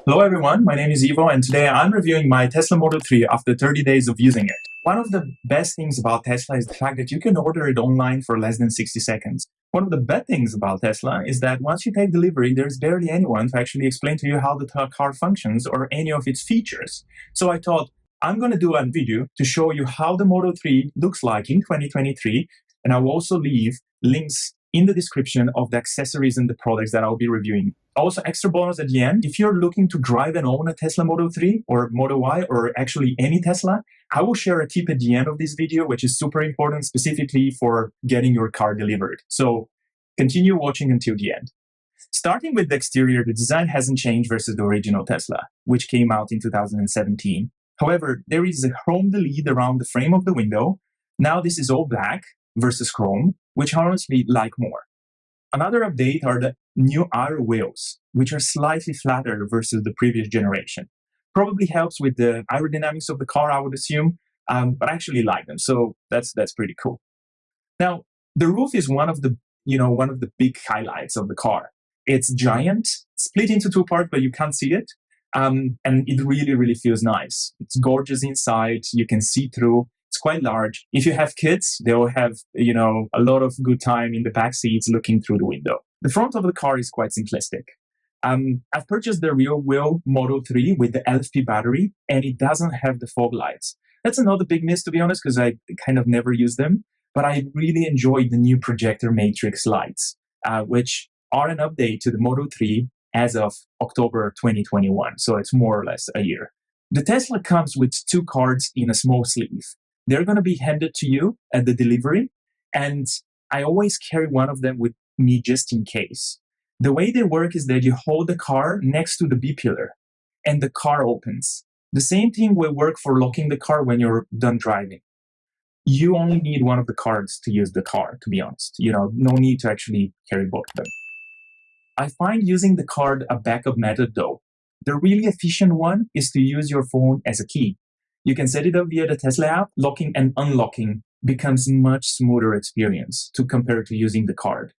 Hello everyone, my name is Ivo and today I'm reviewing my Tesla Model 3 after 30 days of using it. One of the best things about Tesla is the fact that you can order it online for less than 60 seconds. One of the bad things about Tesla is that once you take delivery, there's barely anyone to actually explain to you how the car functions or any of its features. So I thought, I'm going to do a video to show you how the Model 3 looks like in 2023, and I will also leave links in the description of the accessories and the products that I'll be reviewing. Also, extra bonus at the end, if you're looking to drive and own a Tesla Model 3 or Model Y or actually any Tesla, I will share a tip at the end of this video, which is super important specifically for getting your car delivered. So continue watching until the end. Starting with the exterior, the design hasn't changed versus the original Tesla, which came out in 2017. However, there is a chrome delete around the frame of the window. Now this is all black versus chrome, which I honestly like more. Another update are the new Aero Wheels, which are slightly flatter versus the previous generation. Probably helps with the aerodynamics of the car, I would assume, but I actually like them, so that's pretty cool. Now, the roof is one of the big highlights of the car. It's giant, split into two parts, but you can't see it, and it really feels nice. It's gorgeous inside. You can see through. It's quite large. If you have kids, they will have, a lot of good time in the back seats looking through the window. The front of the car is quite simplistic. I've purchased the rear wheel Model 3 with the LFP battery, and it doesn't have the fog lights. That's another big miss, to be honest, because I kind of never use them. But I really enjoyed the new projector matrix lights, which are an update to the Model 3 as of October 2021. So it's more or less a year. The Tesla comes with two cards in a small sleeve. They're going to be handed to you at the delivery, and I always carry one of them with me just in case. The way they work is that you hold the car next to the B-pillar, and the car opens. The same thing will work for locking the car when you're done driving. You only need one of the cards to use the car, to be honest. No need to actually carry both of them. I find using the card a backup method though. The really efficient one is to use your phone as a key. You can set it up via the Tesla app. Locking and unlocking becomes a much smoother experience to compare to using the card.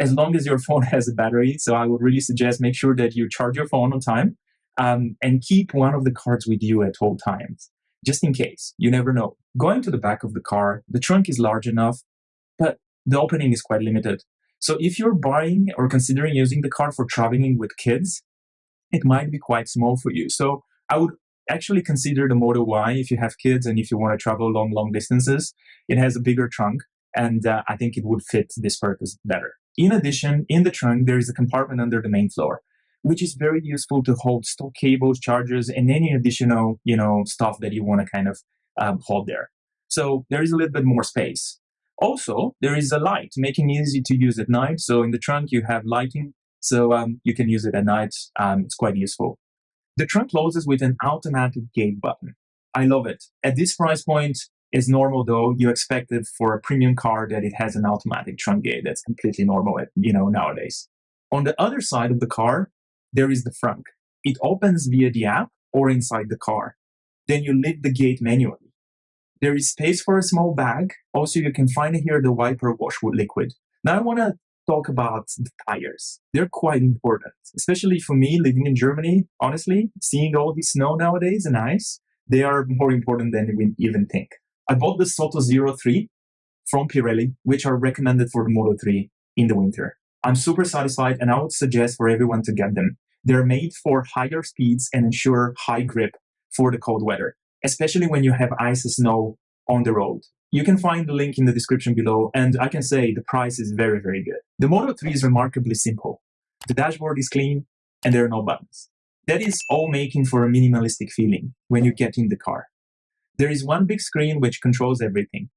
As long as your phone has a battery, so I would really suggest make sure that you charge your phone on time and keep one of the cards with you at all times, just in case. You never know. Going to the back of the car, the trunk is large enough, but the opening is quite limited. So if you're buying or considering using the car for traveling with kids, it might be quite small for you. So I would actually consider the Model Y if you have kids and if you want to travel long distances. It has a bigger trunk, and I think it would fit this purpose better. In addition, in the trunk, there is a compartment under the main floor, which is very useful to hold stock cables, chargers, and any additional, stuff that you want to kind of hold there. So there is a little bit more space. Also, there is a light, making it easy to use at night. So in the trunk, you have lighting, so you can use it at night. It's quite useful. The trunk closes with an automatic gate button. I love it. At this price point, it's normal though. You expect it for a premium car that it has an automatic trunk gate. That's completely normal, nowadays. On the other side of the car, there is the frunk. It opens via the app or inside the car. Then you lift the gate manually. There is space for a small bag. Also, you can find here the wiper wash with liquid. Now I want to talk about the tires. They're quite important, especially for me living in Germany. Honestly, seeing all the snow nowadays and ice, they are more important than we even think. I bought the Soto 03 from Pirelli, which are recommended for the Model 3 in the winter. I'm super satisfied, and I would suggest for everyone to get them. They're made for higher speeds and ensure high grip for the cold weather, especially when you have ice and snow on the road. You can find the link in the description below, and I can say the price is very good. The Model 3 is remarkably simple. The dashboard is clean, and there are no buttons. That is all making for a minimalistic feeling when you get in the car. There is one big screen which controls everything.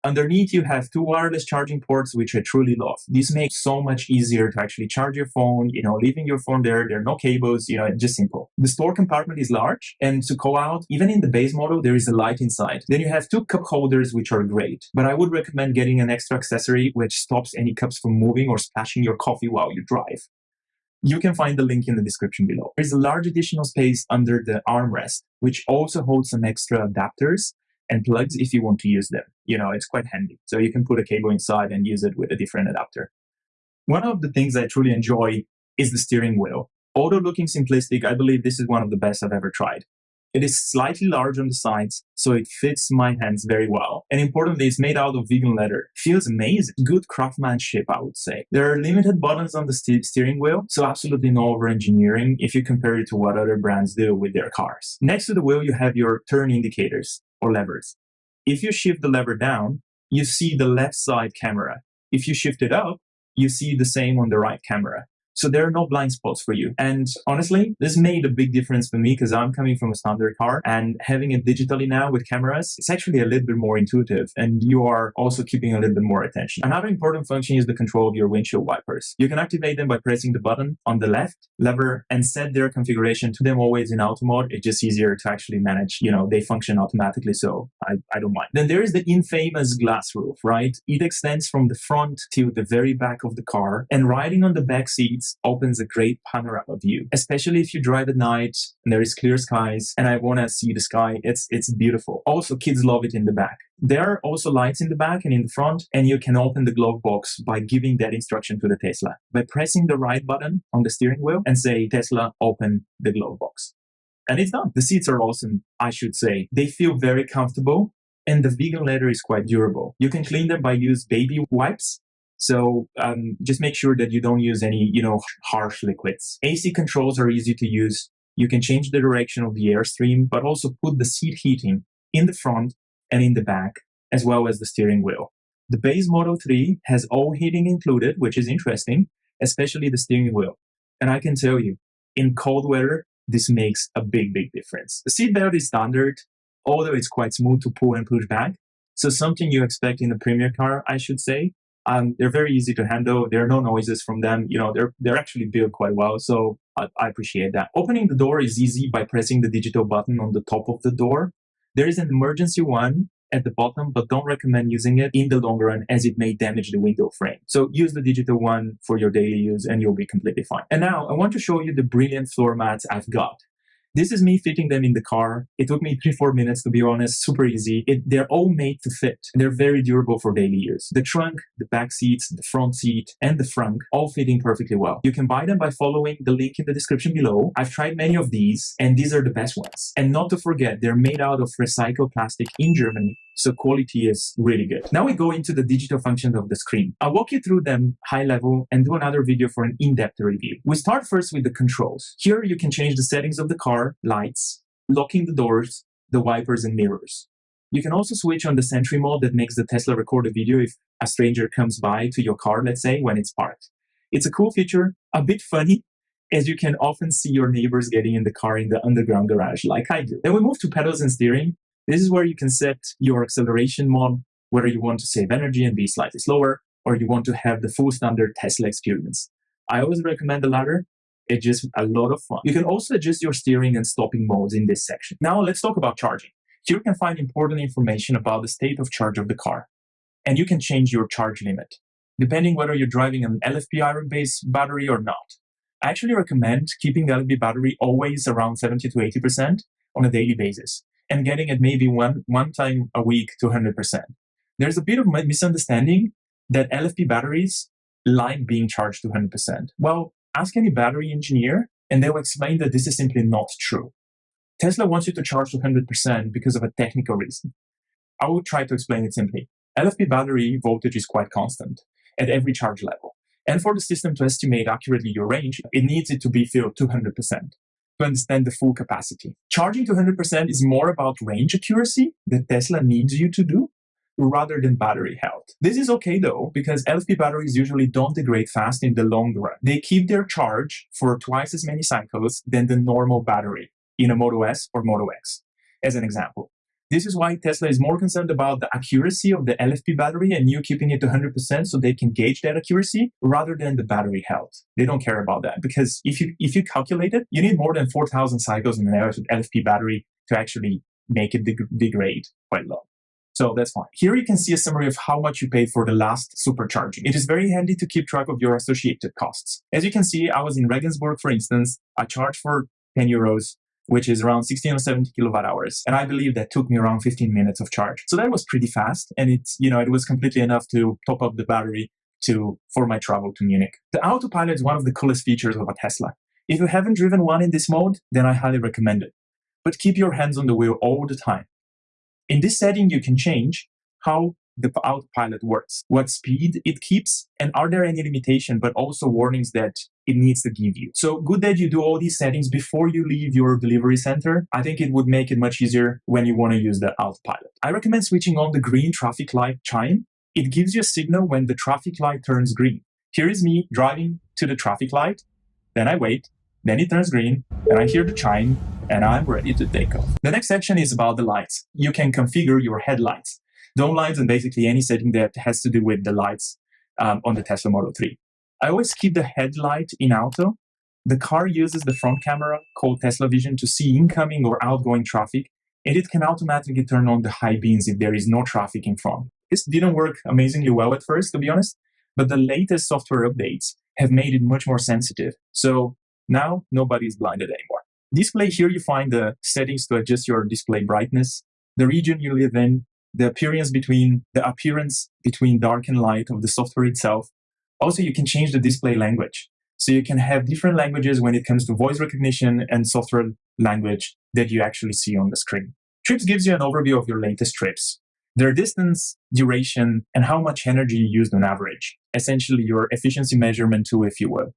Underneath, you have two wireless charging ports, which I truly love. This makes it so much easier to actually charge your phone, leaving your phone there are no cables, just simple. The store compartment is large, and to call out, even in the base model, there is a light inside. Then you have two cup holders, which are great, but I would recommend getting an extra accessory which stops any cups from moving or splashing your coffee while you drive. You can find the link in the description below. There's a large additional space under the armrest, which also holds some extra adapters and plugs if you want to use them. It's quite handy. So you can put a cable inside and use it with a different adapter. One of the things I truly enjoy is the steering wheel. Although looking simplistic, I believe this is one of the best I've ever tried. It is slightly large on the sides, so it fits my hands very well. And importantly, it's made out of vegan leather. Feels amazing. Good craftsmanship, I would say. There are limited buttons on the steering wheel, so absolutely no over-engineering if you compare it to what other brands do with their cars. Next to the wheel, you have your turn indicators, or levers. If you shift the lever down, you see the left side camera. If you shift it up, you see the same on the right camera. So there are no blind spots for you. And honestly, this made a big difference for me because I'm coming from a standard car, and having it digitally now with cameras, it's actually a little bit more intuitive, and you are also keeping a little bit more attention. Another important function is the control of your windshield wipers. You can activate them by pressing the button on the left lever and set their configuration to them always in auto mode. It's just easier to actually manage, they function automatically, so I don't mind. Then there is the infamous glass roof, right? It extends from the front to the very back of the car, and riding on the back seats opens a great panorama view, especially if you drive at night and there is clear skies and I want to see the sky. It's beautiful. Also, kids love it in the back. There are also lights in the back and in the front, and you can open the glove box by giving that instruction to the Tesla by pressing the right button on the steering wheel and say, Tesla, open the glove box. And it's done. The seats are awesome, I should say. They feel very comfortable, and the vegan leather is quite durable. You can clean them by use baby wipes. So just make sure that you don't use any, harsh liquids. AC controls are easy to use. You can change the direction of the airstream, but also put the seat heating in the front and in the back, as well as the steering wheel. The base Model 3 has all heating included, which is interesting, especially the steering wheel. And I can tell you, in cold weather, this makes a big, big difference. The seatbelt is standard, although it's quite smooth to pull and push back. So something you expect in a premium car, I should say. They're very easy to handle. There are no noises from them. They're actually built quite well. So I appreciate that. Opening the door is easy by pressing the digital button on the top of the door. There is an emergency one at the bottom, but don't recommend using it in the long run as it may damage the window frame. So use the digital one for your daily use and you'll be completely fine. And now I want to show you the brilliant floor mats I've got. This is me fitting them in the car. It took me 3-4 minutes, to be honest. Super easy. They're all made to fit. They're very durable for daily use. The trunk, the back seats, the front seat, and the front all fitting perfectly well. You can buy them by following the link in the description below. I've tried many of these, and these are the best ones. And not to forget, they're made out of recycled plastic in Germany, so quality is really good. Now we go into the digital functions of the screen. I'll walk you through them high level and do another video for an in-depth review. We start first with the controls. Here you can change the settings of the car, lights, locking the doors, the wipers and mirrors. You can also switch on the Sentry mode that makes the Tesla record a video if a stranger comes by to your car, let's say, when it's parked. It's a cool feature, a bit funny, as you can often see your neighbors getting in the car in the underground garage like I do. Then we move to pedals and steering. This is where you can set your acceleration mode, whether you want to save energy and be slightly slower, or you want to have the full standard Tesla experience. I always recommend the latter. It's just a lot of fun. You can also adjust your steering and stopping modes in this section. Now let's talk about charging. Here you can find important information about the state of charge of the car. And you can change your charge limit, depending whether you're driving an LFP iron-based battery or not. I actually recommend keeping the LFP battery always around 70 to 80% on a daily basis, and getting it maybe one time a week to 100%. There's a bit of misunderstanding that LFP batteries like being charged to 100%. Well, ask any battery engineer and they'll explain that this is simply not true. Tesla wants you to charge to 100% because of a technical reason. I will try to explain it simply. LFP battery voltage is quite constant at every charge level. And for the system to estimate accurately your range, it needs it to be filled to 100%. To understand the full capacity. Charging to 100% is more about range accuracy that Tesla needs you to do rather than battery health. This is okay though, because LFP batteries usually don't degrade fast in the long run. They keep their charge for twice as many cycles than the normal battery in a Model S or Model X, as an example. This is why Tesla is more concerned about the accuracy of the LFP battery and you keeping it to 100% so they can gauge that accuracy rather than the battery health. They don't care about that because if you calculate it, you need more than 4,000 cycles in an LFP battery to actually make it degrade quite low. So that's fine. Here you can see a summary of how much you paid for the last supercharging. It is very handy to keep track of your associated costs. As you can see, I was in Regensburg, for instance. I charged for 10 euros. Which is around 16 or 70 kilowatt hours. And I believe that took me around 15 minutes of charge. So that was pretty fast. And it was completely enough to top up the battery for my travel to Munich. The Autopilot is one of the coolest features of a Tesla. If you haven't driven one in this mode, then I highly recommend it. But keep your hands on the wheel all the time. In this setting, you can change how the Autopilot works, what speed it keeps, and are there any limitations, but also warnings that it needs to give you. So good that you do all these settings before you leave your delivery center. I think it would make it much easier when you want to use the Autopilot. I recommend switching on the green traffic light chime. It gives you a signal when the traffic light turns green. Here is me driving to the traffic light, then I wait, then it turns green, then I hear the chime, and I'm ready to take off. The next section is about the lights. You can configure your headlights, dome lights, and basically any setting that has to do with the lights on the Tesla Model 3. I always keep the headlight in auto. The car uses the front camera called Tesla Vision to see incoming or outgoing traffic, and it can automatically turn on the high beams if there is no traffic in front. This didn't work amazingly well at first, to be honest, but the latest software updates have made it much more sensitive. So now nobody's blinded anymore. Display, here you find the settings to adjust your display brightness, the region you live in, the appearance between dark and light of the software itself. Also, you can change the display language. So you can have different languages when it comes to voice recognition and software language that you actually see on the screen. Trips gives you an overview of your latest trips, their distance, duration, and how much energy you used on average. Essentially, your efficiency measurement tool, if you will.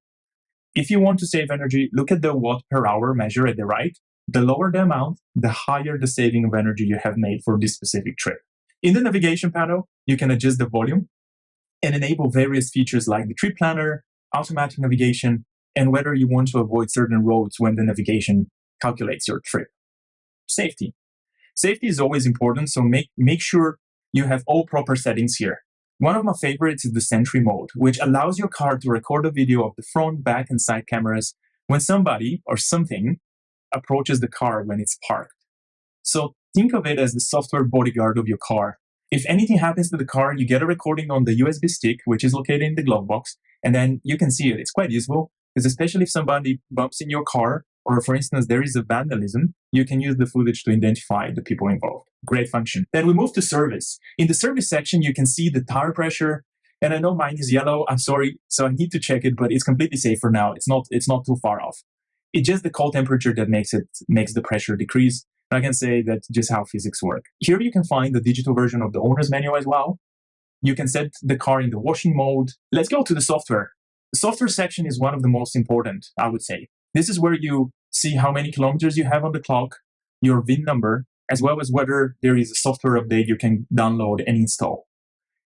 If you want to save energy, look at the watt per hour measure at the right. The lower the amount, the higher the saving of energy you have made for this specific trip. In the navigation panel, you can adjust the volume and enable various features like the trip planner, automatic navigation, and whether you want to avoid certain roads when the navigation calculates your trip. Safety. Safety is always important, so make sure you have all proper settings here. One of my favorites is the Sentry mode, which allows your car to record a video of the front, back, and side cameras when somebody or something approaches the car when it's parked. So think of it as the software bodyguard of your car. If anything happens to the car, you get a recording on the USB stick, which is located in the glove box, and then you can see it. It's quite useful, because especially if somebody bumps in your car, or for instance, there is a vandalism, you can use the footage to identify the people involved. Great function. Then we move to service. In the service section, you can see the tire pressure, and I know mine is yellow. I'm sorry, so I need to check it, but it's completely safe for now. It's not too far off. It's just the cold temperature that makes the pressure decrease. And I can say that's just how physics work. Here you can find the digital version of the owner's manual as well. You can set the car in the washing mode. Let's go to the software. The software section is one of the most important, I would say. This is where you see how many kilometers you have on the clock, your VIN number, as well as whether there is a software update you can download and install.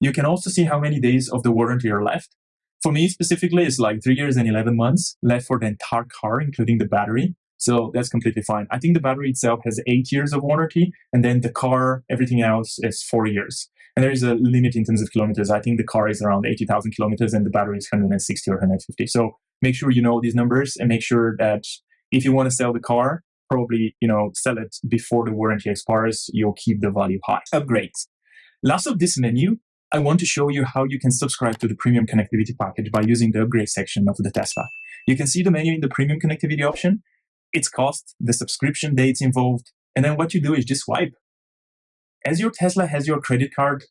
You can also see how many days of the warranty are left. For me specifically, it's like 3 years and 11 months left for the entire car, including the battery. So that's completely fine. I think the battery itself has 8 years of warranty, and then the car, everything else is 4 years. And there is a limit in terms of kilometers. I think the car is around 80,000 kilometers and the battery is 160 or 150. So make sure you know these numbers and make sure that if you want to sell the car, probably, sell it before the warranty expires. You'll keep the value high. Upgrades. Last of this menu, I want to show you how you can subscribe to the premium connectivity package by using the upgrade section of the Tesla. You can see the menu in the premium connectivity option, its cost, the subscription dates involved, and then what you do is just swipe. As your Tesla has your credit card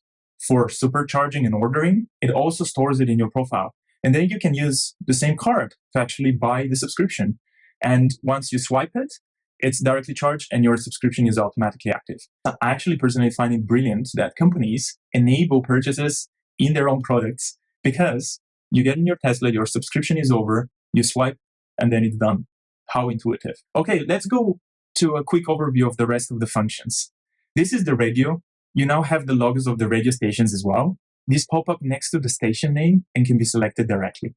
for supercharging and ordering, it also stores it in your profile. And then you can use the same card to actually buy the subscription. And once you swipe it, it's directly charged and your subscription is automatically active. I actually personally find it brilliant that companies enable purchases in their own products because you get in your Tesla, your subscription is over, you swipe, and then it's done. How intuitive. Okay, let's go to a quick overview of the rest of the functions. This is the radio. You now have the logos of the radio stations as well. These pop up next to the station name and can be selected directly.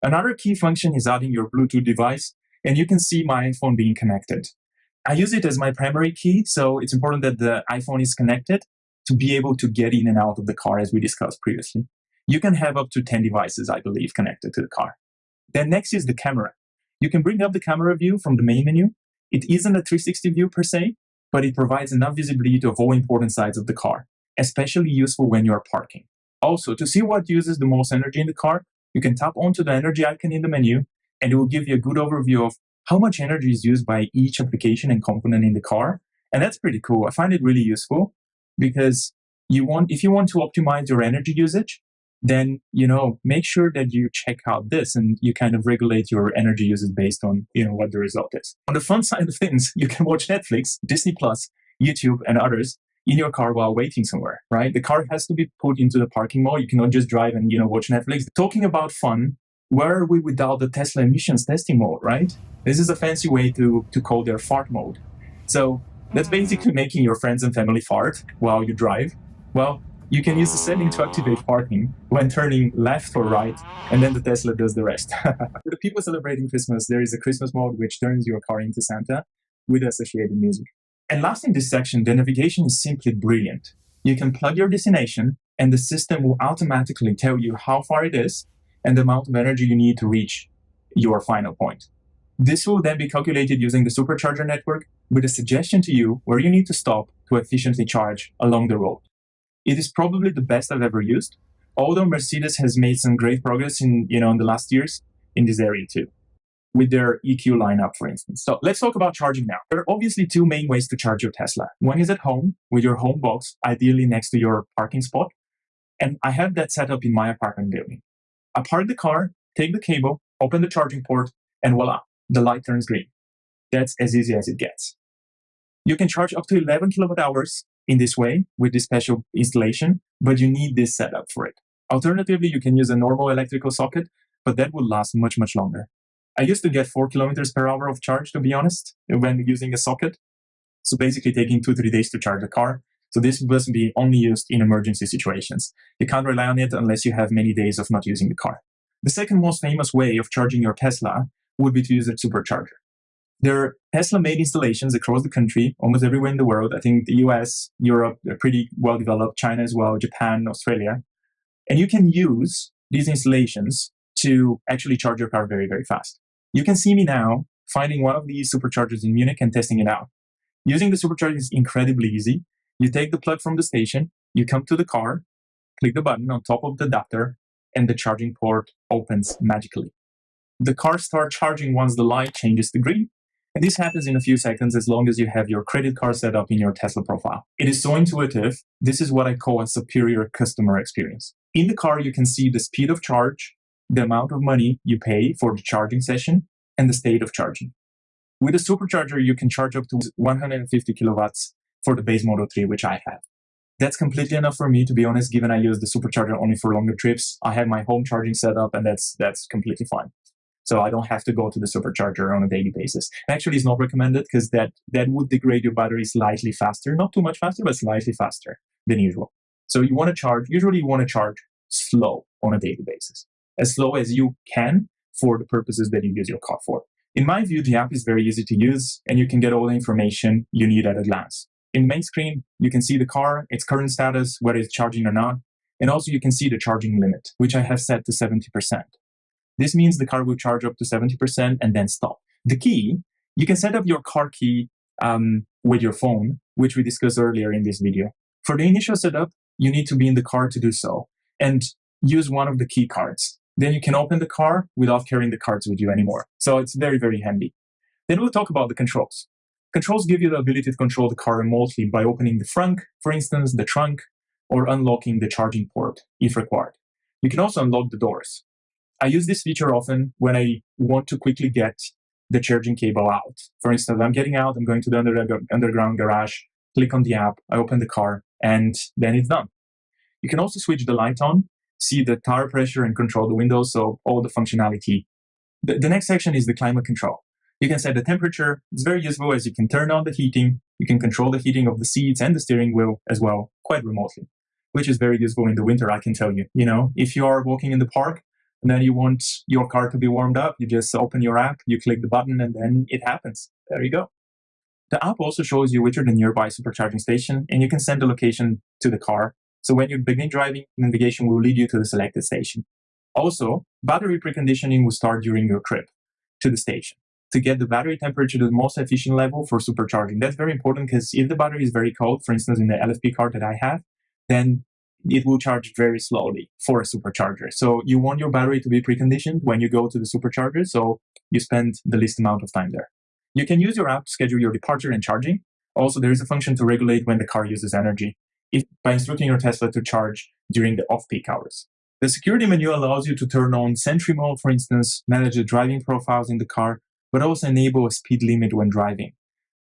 Another key function is adding your Bluetooth device, and you can see my iPhone being connected. I use it as my primary key, so it's important that the iPhone is connected to be able to get in and out of the car, as we discussed previously. You can have up to 10 devices, I believe, connected to the car. Then next is the camera. You can bring up the camera view from the main menu. It isn't a 360 view per se, but it provides enough visibility of all important sides of the car, especially useful when you're parking. Also, to see what uses the most energy in the car, you can tap onto the energy icon in the menu, and it will give you a good overview of how much energy is used by each application and component in the car. And that's pretty cool. I find it really useful because if you want to optimize your energy usage, then, make sure that you check out this and you kind of regulate your energy usage based on, what the result is. On the fun side of things, you can watch Netflix, Disney Plus, YouTube, and others in your car while waiting somewhere, right? The car has to be put into the parking mode. You cannot just drive and, watch Netflix. Talking about fun, where are we without the Tesla emissions testing mode, right? This is a fancy way to call their fart mode. So that's basically making your friends and family fart while you drive. Well, you can use the setting to activate parking when turning left or right, and then the Tesla does the rest. For the people celebrating Christmas, there is a Christmas mode which turns your car into Santa with associated music. And last in this section, the navigation is simply brilliant. You can plug your destination, and the system will automatically tell you how far it is and the amount of energy you need to reach your final point. This will then be calculated using the supercharger network with a suggestion to you where you need to stop to efficiently charge along the road. It is probably the best I've ever used, although Mercedes has made some great progress in the last years in this area too, with their EQ lineup, for instance. So let's talk about charging now. There are obviously two main ways to charge your Tesla. One is at home with your home box, ideally next to your parking spot. And I have that set up in my apartment building. I park the car, take the cable, open the charging port, and voila, the light turns green. That's as easy as it gets. You can charge up to 11 kilowatt hours in this way with this special installation, but you need this setup for it. Alternatively, you can use a normal electrical socket, but that will last much, much longer. I used to get 4 kilometers per hour of charge, to be honest, when using a socket. So basically taking 2-3 days to charge the car. So this must be only used in emergency situations. You can't rely on it unless you have many days of not using the car. The second most famous way of charging your Tesla would be to use a supercharger. There are Tesla-made installations across the country, almost everywhere in the world. I think the US, Europe, they're pretty well developed, China as well, Japan, Australia. And you can use these installations to actually charge your car very, very fast. You can see me now finding one of these superchargers in Munich and testing it out. Using the supercharger is incredibly easy. You take the plug from the station, you come to the car, click the button on top of the adapter, and the charging port opens magically. The car starts charging once the light changes to green, and this happens in a few seconds as long as you have your credit card set up in your Tesla profile. It is so intuitive. This is what I call a superior customer experience. In the car, you can see the speed of charge, the amount of money you pay for the charging session, and the state of charging. With a supercharger, you can charge up to 150 kilowatts for the base Model 3, which I have. That's completely enough for me, to be honest, given I use the supercharger only for longer trips. I have my home charging set up, and that's completely fine. So I don't have to go to the supercharger on a daily basis. Actually, it's not recommended because that would degrade your battery slightly faster, not too much faster, but slightly faster than usual. So you want to charge, usually you want to charge slow on a daily basis, as slow as you can for the purposes that you use your car for. In my view, the app is very easy to use and you can get all the information you need at a glance. In the main screen, you can see the car, its current status, whether it's charging or not, and also you can see the charging limit, which I have set to 70%. This means the car will charge up to 70% and then stop. The key, you can set up your car key with your phone, which we discussed earlier in this video. For the initial setup, you need to be in the car to do so and use one of the key cards. Then you can open the car without carrying the cards with you anymore. So it's very, very handy. Then we'll talk about the controls. Controls give you the ability to control the car remotely by opening the front, for instance, the trunk, or unlocking the charging port if required. You can also unlock the doors. I use this feature often when I want to quickly get the charging cable out. For instance, I'm getting out, I'm going to the underground garage, click on the app, I open the car, and then it's done. You can also switch the light on, see the tire pressure, and control the windows, so all the functionality. The next section is the climate control. You can set the temperature. It's very useful as you can turn on the heating. You can control the heating of the seats and the steering wheel as well, quite remotely, which is very useful in the winter, I can tell you. If you are walking in the park, and then you want your car to be warmed up, you just open your app, you click the button, and then it happens. There you go. The app also shows you which are the nearby supercharging station, and you can send the location to the car. So when you begin driving, navigation will lead you to the selected station. Also, battery preconditioning will start during your trip to the station to get the battery temperature to the most efficient level for supercharging. That's very important because if the battery is very cold, for instance, in the LFP car that I have, then it will charge very slowly for a supercharger. So you want your battery to be preconditioned when you go to the supercharger, so you spend the least amount of time there. You can use your app to schedule your departure and charging. Also, there is a function to regulate when the car uses energy by instructing your Tesla to charge during the off-peak hours. The security menu allows you to turn on Sentry mode, for instance, manage the driving profiles in the car, but also enable a speed limit when driving.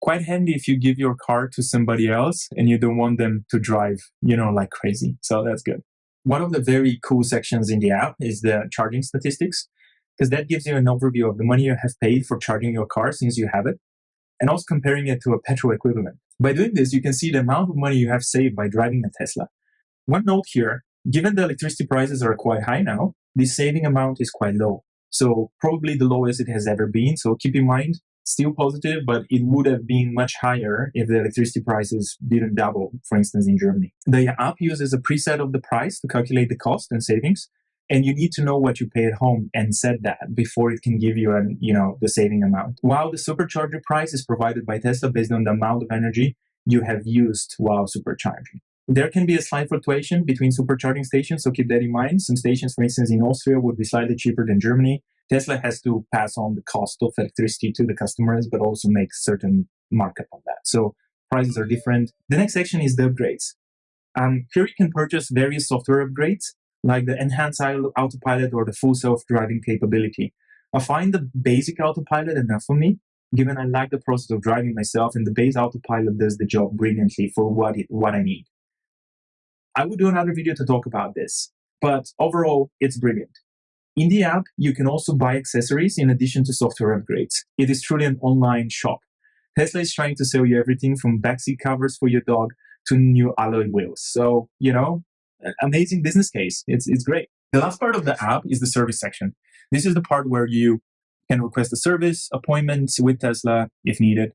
Quite handy if you give your car to somebody else and you don't want them to drive, like crazy. So that's good. One of the very cool sections in the app is the charging statistics, because that gives you an overview of the money you have paid for charging your car since you have it, and also comparing it to a petrol equivalent. By doing this, you can see the amount of money you have saved by driving a Tesla. One note here, given the electricity prices are quite high now, this saving amount is quite low. So probably the lowest it has ever been. So keep in mind, still positive, but it would have been much higher if the electricity prices didn't double, for instance, in Germany. The app uses a preset of the price to calculate the cost and savings. And you need to know what you pay at home and set that before it can give you the saving amount. While the supercharger price is provided by Tesla based on the amount of energy you have used while supercharging. There can be a slight fluctuation between supercharging stations, so keep that in mind. Some stations, for instance, in Austria would be slightly cheaper than Germany. Tesla has to pass on the cost of electricity to the customers, but also make certain markup on that. So prices are different. The next section is the upgrades. Here you can purchase various software upgrades, like the enhanced autopilot or the full self-driving capability. I find the basic autopilot enough for me, given I like the process of driving myself, and the base autopilot does the job brilliantly for what I need. I would do another video to talk about this, but overall, it's brilliant. In the app, you can also buy accessories in addition to software upgrades. It is truly an online shop. Tesla is trying to sell you everything from backseat covers for your dog to new alloy wheels. So, amazing business case. It's great. The last part of the app is the service section. This is the part where you can request a service appointment with Tesla if needed.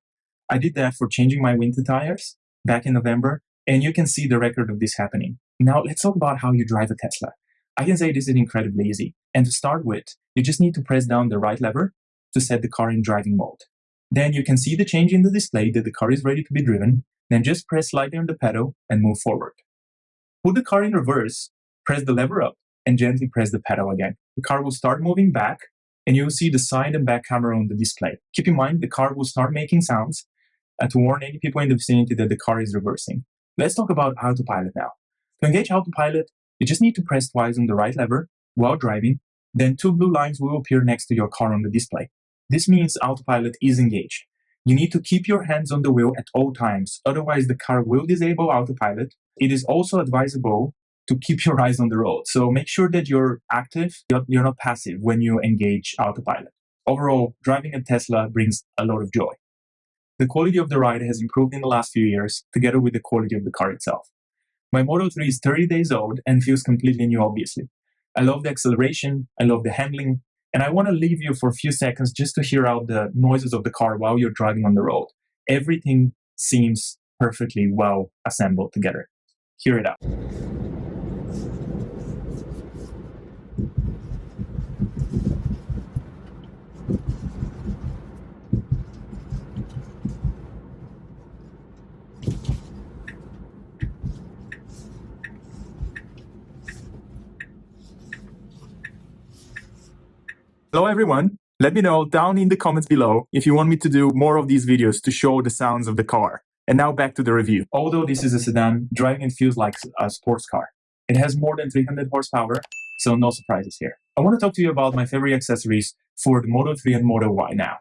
I did that for changing my winter tires back in November, and you can see the record of this happening. Now, let's talk about how you drive a Tesla. I can say this is incredibly easy. And to start with, you just need to press down the right lever to set the car in driving mode. Then you can see the change in the display that the car is ready to be driven. Then just press slightly on the pedal and move forward. Put the car in reverse, press the lever up, and gently press the pedal again. The car will start moving back, and you'll see the side and back camera on the display. Keep in mind, the car will start making sounds to warn any people in the vicinity that the car is reversing. Let's talk about Autopilot now. To engage Autopilot, you just need to press twice on the right lever while driving, then two blue lines will appear next to your car on the display. This means Autopilot is engaged. You need to keep your hands on the wheel at all times, otherwise the car will disable Autopilot. It is also advisable to keep your eyes on the road, so make sure that you're active, you're not passive when you engage Autopilot. Overall, driving a Tesla brings a lot of joy. The quality of the ride has improved in the last few years, together with the quality of the car itself. My Model 3 is 30 days old and feels completely new, obviously. I love the acceleration, I love the handling, and I want to leave you for a few seconds just to hear out the noises of the car while you're driving on the road. Everything seems perfectly well assembled together. Hear it out. Hello everyone, let me know down in the comments below if you want me to do more of these videos to show the sounds of the car. And now back to the review. Although this is a sedan, driving it feels like a sports car. It has more than 300 horsepower, so no surprises here. I want to talk to you about my favorite accessories for the Model 3 and Model Y now.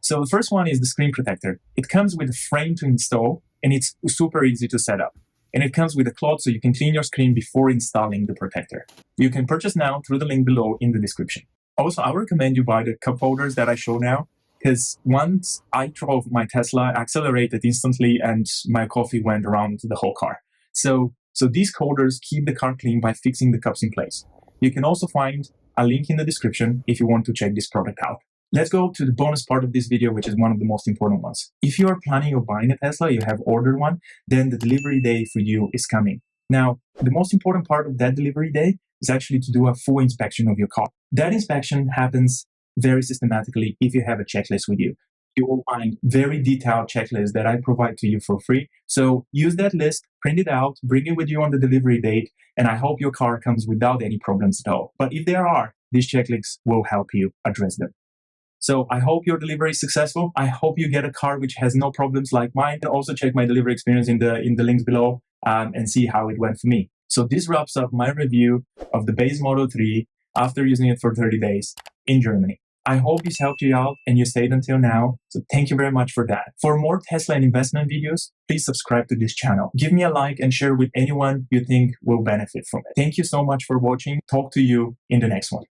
So the first one is the screen protector. It comes with a frame to install, and it's super easy to set up. And it comes with a cloth so you can clean your screen before installing the protector. You can purchase now through the link below in the description. Also, I recommend you buy the cup holders that I show now, because once I drove my Tesla, accelerated instantly, and my coffee went around the whole car. So these holders keep the car clean by fixing the cups in place. You can also find a link in the description if you want to check this product out. Let's go to the bonus part of this video, which is one of the most important ones. If you are planning on buying a Tesla, you have ordered one, then the delivery day for you is coming. Now, the most important part of that delivery day is actually to do a full inspection of your car. That inspection happens very systematically if you have a checklist with you. You will find very detailed checklists that I provide to you for free. So use that list, print it out, bring it with you on the delivery date, and I hope your car comes without any problems at all. But if there are, these checklists will help you address them. So I hope your delivery is successful. I hope you get a car which has no problems like mine. And also check my delivery experience in the links below and see how it went for me. So this wraps up my review of the base Model 3 after using it for 30 days in Germany. I hope this helped you out and you stayed until now, so thank you very much for that. For more Tesla and investment videos, please subscribe to this channel. Give me a like and share with anyone you think will benefit from it. Thank you so much for watching. Talk to you in the next one.